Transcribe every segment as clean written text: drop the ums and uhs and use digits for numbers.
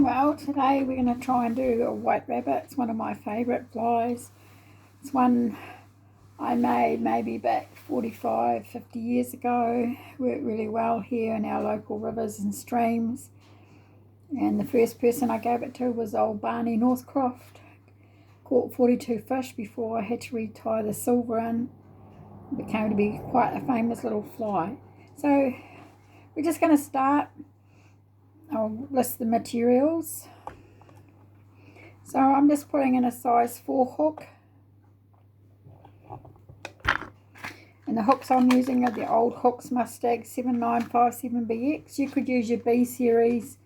Well, today we're going to try and do a white rabbit. It's one of my favourite flies. It's one I made maybe back 45, 50 years ago. Worked really well here in our local rivers and streams. And the first person I gave it to was old Barney Northcroft. Caught 42 fish before I had to retie the silver in. It became to be quite a famous little fly. So we're just going to start. I'll list the materials. So I'm just putting in a size 4 hook. And the hooks I'm using are the old Hooks Mustang 7957BX. You could use your B series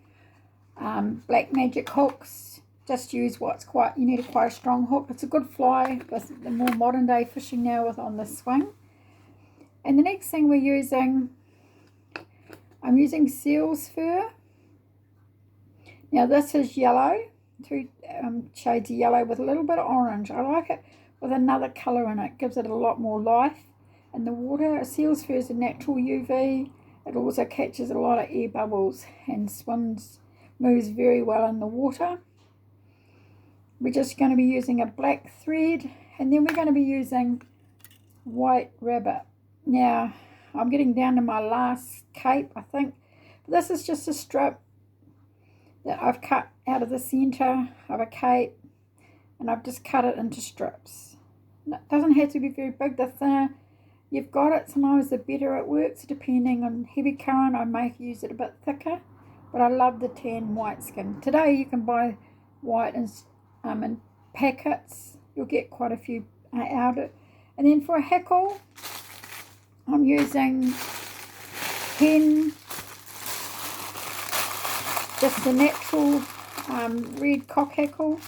Black Magic hooks. Just use you need quite a strong hook. It's a good fly with the more modern day fishing now with on the swing. And the next thing I'm using seal's fur. Now this is yellow, two shades of yellow with a little bit of orange. I like it with another colour in it. Gives it a lot more life in the water. Seal's fur is a natural UV. It also catches a lot of air bubbles and moves very well in the water. We're just going to be using a black thread, and then we're going to be using white rabbit. Now I'm getting down to my last cape, I think. But this is just a strip that I've cut out of the centre of a cape, and I've just cut it into strips. It doesn't have to be very big. The thinner you've got it, sometimes the better it works. Depending on heavy current, I may use it a bit thicker, but I love the tan white skin. Today you can buy white in packets. You'll get quite a few out of it. And then for a hackle, I'm using hen, just the natural red cock hackle.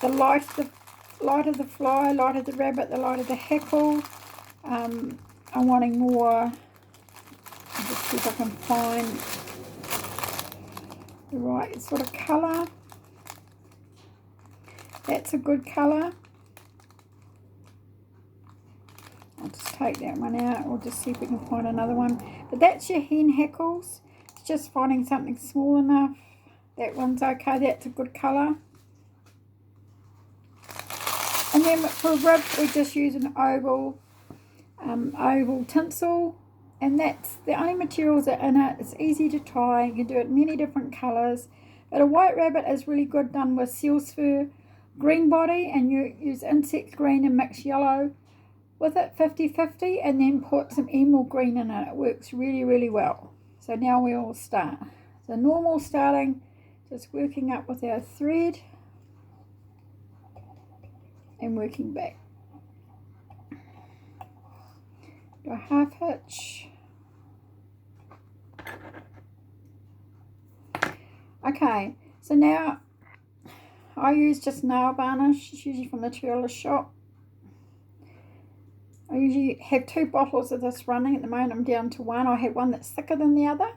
The lighter the fly, lighter the rabbit, the lighter the hackle. I'm wanting more. I'll just see if I can find the right sort of colour. That's a good colour. I'll just take that one out. We'll just see if we can find another one. But that's your hen hackles. It's just finding something small enough. That one's okay. That's a good colour. And then for a rib, we just use an oval tinsel. And that's the only materials that are in it. It's easy to tie. You can do it in many different colours. But a white rabbit is really good done with seal's fur, green body, and you use insect green and mix yellow with it 50-50, and then put some emerald green in it. It works really, really well. So now we all start. So normal starting, just working up with our thread and working back. Do a half hitch. Okay, so now I use just nail varnish. It's usually from the tailor shop. I usually have 2 bottles of this running. At the moment I'm down to 1. I have one that's thicker than the other,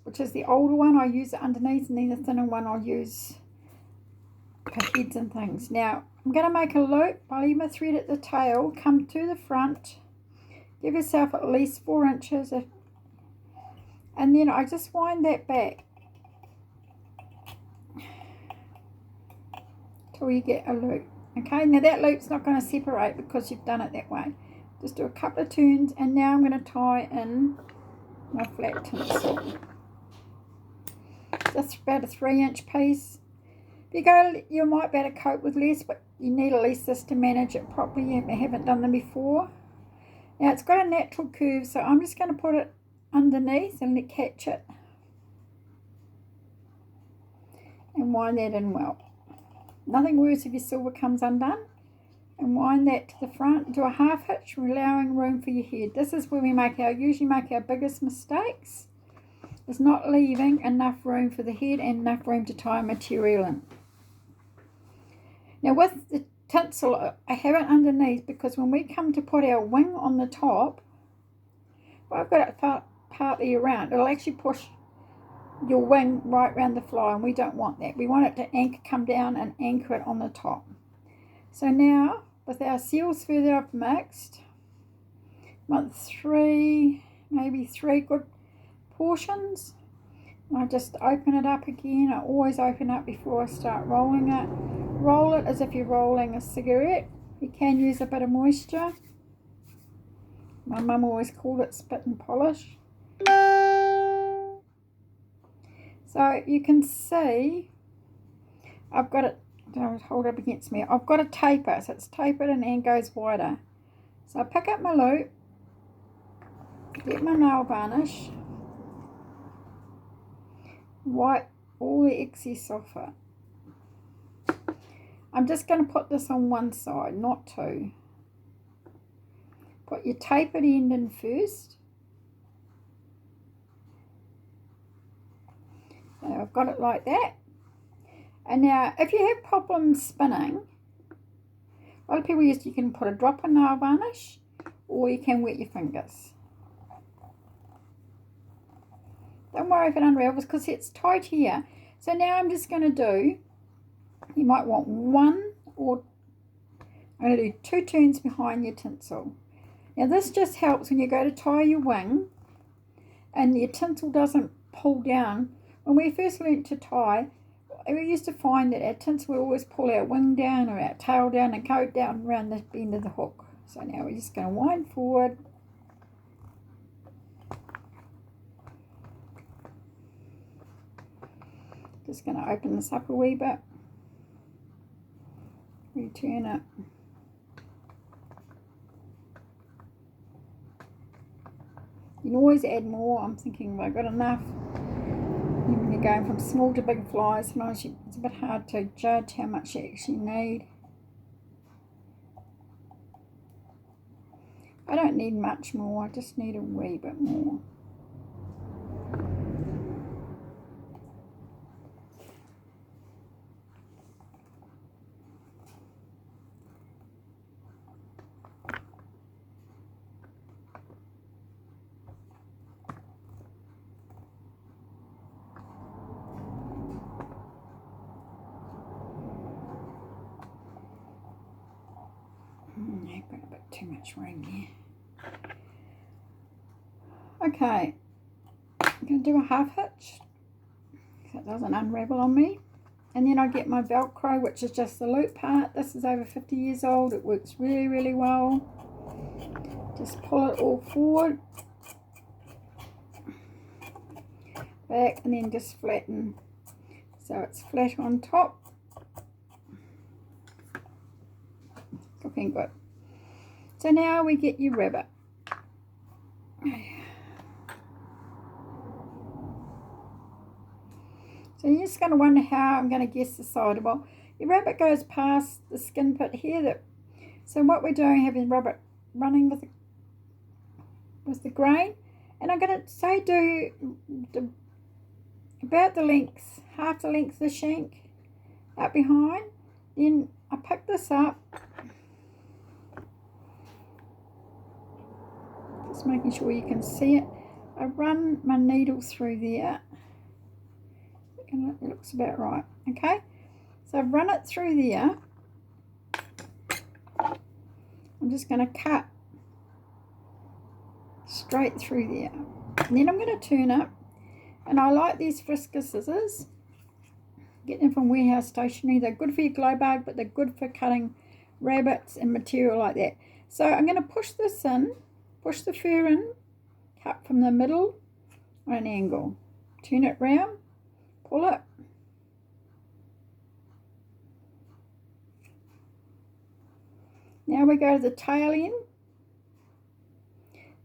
which is the older one. I use it underneath, and then the thinner one I'll use for heads and things. Now I'm going to make a loop. I'll leave my thread at the tail, come to the front, give yourself at least 4 inches, and then I just wind that back till you get a loop. Okay, now that loop's not going to separate because you've done it that way. Just do a couple of turns, and now I'm going to tie in my flat tinsel. Just about a 3-inch piece. You might better coat with less, but you need at least this to manage it properly if you haven't done them before. Now it's got a natural curve, so I'm just going to put it underneath and catch it and wind that in well. Nothing worse if your silver comes undone. And wind that to the front. Do a half hitch, allowing room for your head. This is where we usually make our biggest mistakes. It's not leaving enough room for the head and enough room to tie material in. Now with the tinsel, I have it underneath because when we come to put our wing on the top, well, I've got it partly around. It'll actually push your wing right around the fly, and we don't want that. We want it to come down and anchor it on the top. So now with our seal's fur that I've mixed, I want maybe three good portions. I just open it up again. I always open up before I start rolling it. Roll it as if you're rolling a cigarette. You can use a bit of moisture. My mum always called it spit and polish. So you can see I've got it, don't hold it up against me. I've got a taper, so it's tapered and goes wider. So I pick up my loop, get my nail varnish, wipe all the excess off it. I'm just going to put this on one side, not two. Put your tapered end in first. So I've got it like that. And now, if you have problems spinning, a lot of people use, you can put a drop of nail varnish, or you can wet your fingers. Don't worry if it unravels, because it's tight here. So now I'm just going to do, you might want one, or I'm going to do 2 turns behind your tinsel. Now this just helps when you go to tie your wing, and your tinsel doesn't pull down. When we first learnt to tie, we used to find that our tinsel would always pull our wing down or our tail down and go down around the bend of the hook. So now we're just going to wind forward. Just going to open this up a wee bit. Return it. You can always add more. I'm thinking, have I got enough? When you're going from small to big flies, sometimes it's a bit hard to judge how much you actually need. I don't need much more, I just need a wee bit more. I've got a bit too much room there. Okay, I'm going to do a half hitch so it doesn't unravel on me. And then I get my Velcro, which is just the loop part. This is over 50 years old. It works really, really well. Just pull it all forward, back, and then just flatten so it's flat on top. Looking good. So now we get your rabbit. So you're just going to wonder how I'm going to guess the side. Well, your rabbit goes past the skin pit here. So what we're doing, having rabbit running with the grain, and I'm going to say do about the length, half the length of the shank up behind. Then I pick this up, just making sure you can see it. I run my needle through there. It looks about right. Okay, so I've run it through there. I'm just going to cut straight through there, and then I'm going to turn it. And I like these Frisker scissors. Get them from Warehouse Stationery. They're good for your glow bug, but they're good for cutting rabbits and material like that. So I'm going to push this in, push the fur in, cut from the middle on an angle, turn it round, pull it. Now we go to the tail end.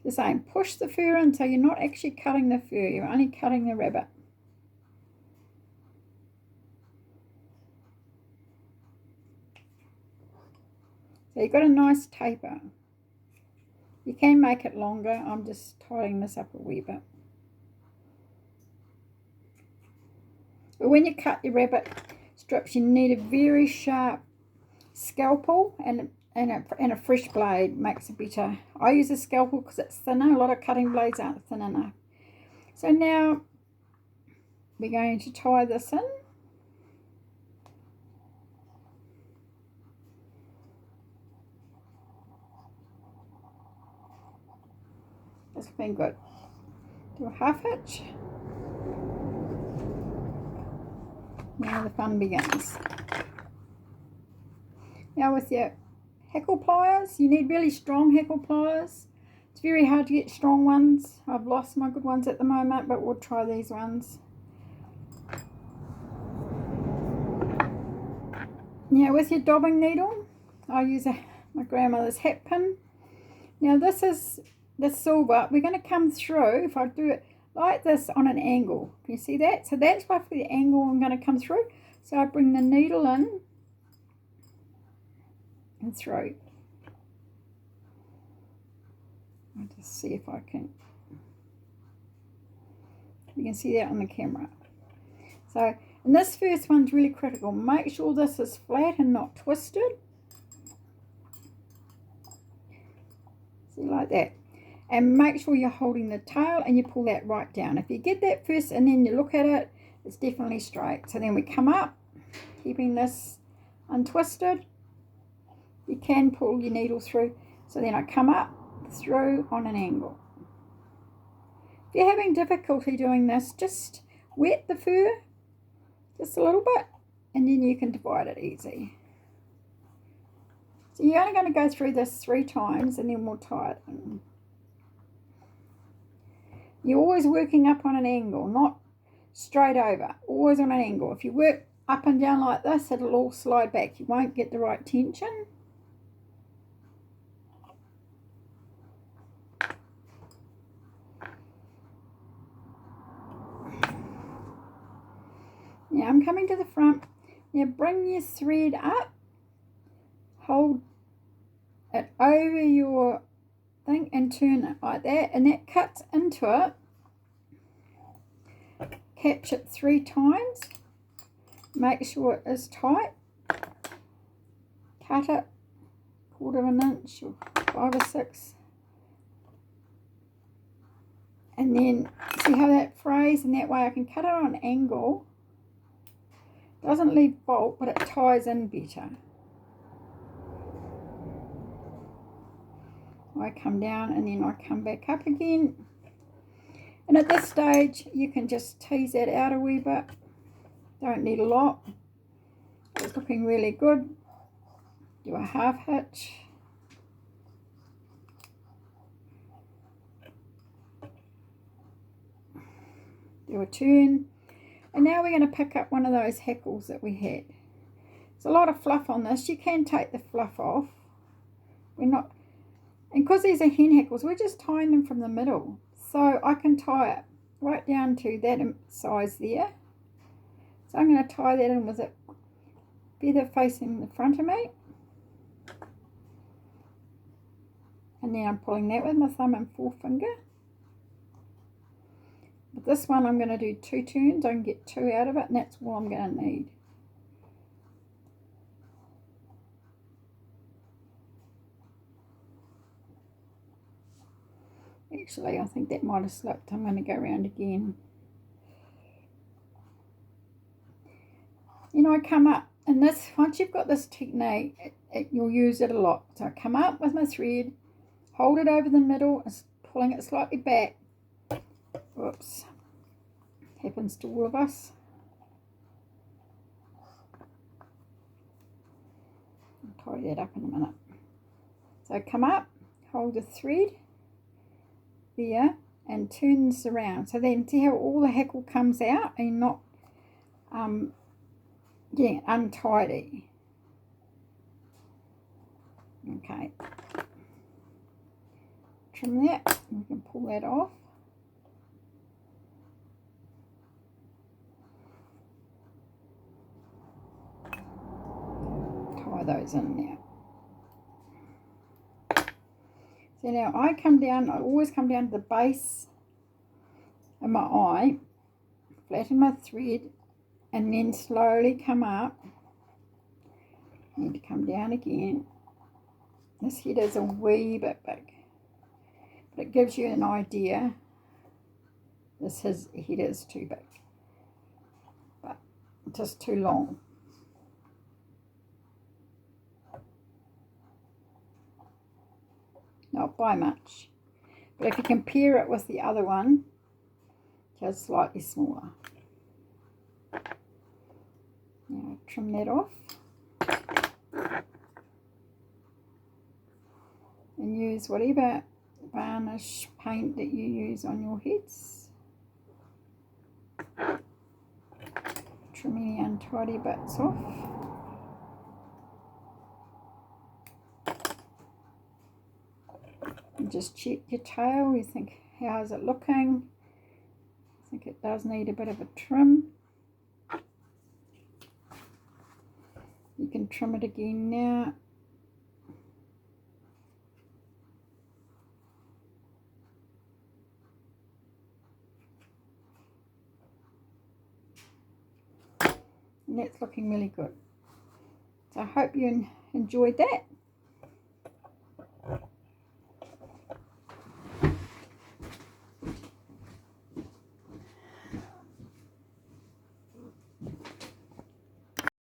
The same, push the fur in so you're not actually cutting the fur, you're only cutting the rabbit. So you've got a nice taper. You can make it longer, I'm just tidying this up a wee bit. But when you cut your rabbit strips, you need a very sharp scalpel and a fresh blade makes it better. I use a scalpel because it's thinner. A lot of cutting blades aren't thin enough. So now we're going to tie this in. That's been good. Do a half hitch. Now the fun begins. Now with your Hackle pliers, you need really strong Hackle pliers. It's very hard to get strong ones. I've lost my good ones at the moment, but we'll try these ones. Now with your dobbing needle, I use my grandmother's hat pin. Now this is the silver. We're going to come through, if I do it like this, on an angle. Can you see that? So that's roughly the angle I'm going to come through. So I bring the needle in and through. I'll just see if I can. You can see that on the camera. So, and this first one's really critical. Make sure this is flat and not twisted. See, like that. And make sure you're holding the tail and you pull that right down. If you get that first and then you look at it, it's definitely straight. So then we come up, keeping this untwisted. You can pull your needle through. So then I come up, through on an angle. If you're having difficulty doing this, just wet the fur just a little bit and then you can divide it easy. So you're only going to go through this 3 times and then we'll tie it in. You're always working up on an angle, not straight over, always on an angle. If you work up and down like this, it'll all slide back. You won't get the right tension. Now I'm coming to the front. Now bring your thread up, hold it over your thing and turn it like that, and that cuts into it. Catch it 3 times, make sure it is tight, cut it 1/4 inch or 5 or 6, and then see how that frays, and that way I can cut it on an angle. Doesn't leave bolt, but it ties in better. I come down and then I come back up again. And at this stage, you can just tease that out a wee bit. Don't need a lot. It's looking really good. Do a half hitch. Do a turn. And now we're going to pick up one of those hackles that we had. There's a lot of fluff on this. You can take the fluff off. We're not, and because these are hen hackles, we're just tying them from the middle. So I can tie it right down to that size there. So I'm going to tie that in with it feather facing the front of me. And then I'm pulling that with my thumb and forefinger. But this one I'm going to do 2 turns. I can get 2 out of it, and that's all I'm going to need. Actually, I think that might have slipped. I'm going to go around again. You know, I come up, and this, once you've got this technique, you'll use it a lot. So I come up with my thread, hold it over the middle, pulling it slightly back. Whoops. Happens to all of us. I'll tie that up in a minute. So come up, hold the thread there and turn this around. So then see how all the hackle comes out and not getting untidy. Okay. Trim that. We can pull that off. Tie those in now. So now I come down, I always come down to the base of my eye, flatten my thread, and then slowly come up. Need to come down again. This head is a wee bit big, but it gives you an idea. This head is too big, but just too long. Not by much, but if you compare it with the other one, just slightly smaller. trim that off. And use whatever varnish paint that you use on your heads. Trim any untidy bits off. And just check your tail. You think, how's it looking? I think it does need a bit of a trim. You can trim it again now. And that's looking really good. So I hope you enjoyed that.